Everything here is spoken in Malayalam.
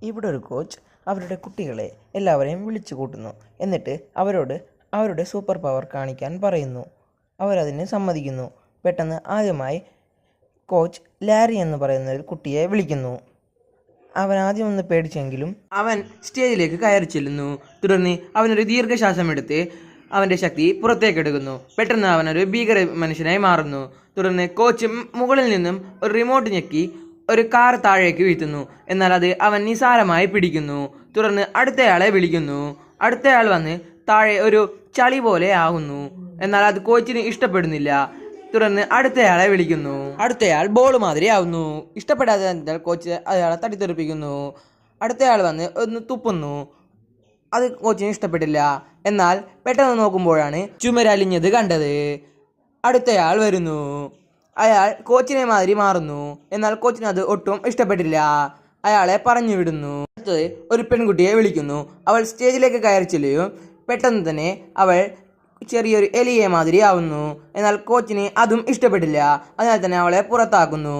ഇവിടെ ഒരു കോച്ച് അവരുടെ കുട്ടികളെ എല്ലാവരെയും വിളിച്ചു കൂട്ടുന്നു. എന്നിട്ട് അവരോട് അവരുടെ സൂപ്പർ പവർ കാണിക്കാൻ പറയുന്നു. അവരതിന് സമ്മതിക്കുന്നു. പെട്ടെന്ന് ആദ്യമായി കോച്ച് ലാരി എന്ന് പറയുന്ന ഒരു കുട്ടിയെ വിളിക്കുന്നു. അവൻ ആദ്യം ഒന്ന് പേടിച്ചെങ്കിലും അവൻ സ്റ്റേജിലേക്ക് കയറി ചെല്ലുന്നു. തുടർന്ന് അവനൊരു ദീർഘശ്വാസം എടുത്ത് അവൻ്റെ ശക്തി പുറത്തേക്കെടുക്കുന്നു. പെട്ടെന്ന് അവനൊരു ഭീകര മനുഷ്യനായി മാറുന്നു. തുടർന്ന് കോച്ച് മുകളിൽ നിന്നും ഒരു റിമോട്ട് ഞെക്കി ഒരു കാർ താഴേക്ക് വീഴ്ത്തുന്നു. എന്നാൽ അത് അവൻ നിസാരമായി പിടിക്കുന്നു. തുടർന്ന് അടുത്തയാളെ വിളിക്കുന്നു. അടുത്തയാൾ വന്ന് താഴെ ഒരു ചളി പോലെ ആകുന്നു. എന്നാൽ അത് കോച്ചിന് ഇഷ്ടപ്പെടുന്നില്ല. തുടർന്ന് അടുത്തയാളെ വിളിക്കുന്നു. അടുത്തയാൾ ബോൾ മാതിരി ആവുന്നു. ഇഷ്ടപ്പെടാതെ കോച്ച് അയാളെ തട്ടിത്തെറിപ്പിക്കുന്നു. അടുത്തയാൾ വന്ന് ഒന്ന് തുപ്പുന്നു. അത് കോച്ചിന് ഇഷ്ടപ്പെട്ടില്ല. എന്നാൽ പെട്ടെന്ന് നോക്കുമ്പോഴാണ് ചുമരലിഞ്ഞത് കണ്ടത്. അടുത്തയാൾ വരുന്നു. അയാൾ കോച്ചിനെ മാതിരി മാറുന്നു. എന്നാൽ കോച്ചിന് അത് ഒട്ടും ഇഷ്ടപ്പെട്ടില്ല. അയാളെ പറഞ്ഞു വിടുന്നു. അടുത്തത് ഒരു പെൺകുട്ടിയെ വിളിക്കുന്നു. അവൾ സ്റ്റേജിലേക്ക് കയറി ചെല്ലുകയും പെട്ടെന്ന് തന്നെ അവൾ ചെറിയൊരു എലിയെ മാതിരി ആവുന്നു. എന്നാൽ കോച്ചിന് അതും ഇഷ്ടപ്പെട്ടില്ല. അതിനാൽ തന്നെ അവളെ പുറത്താക്കുന്നു.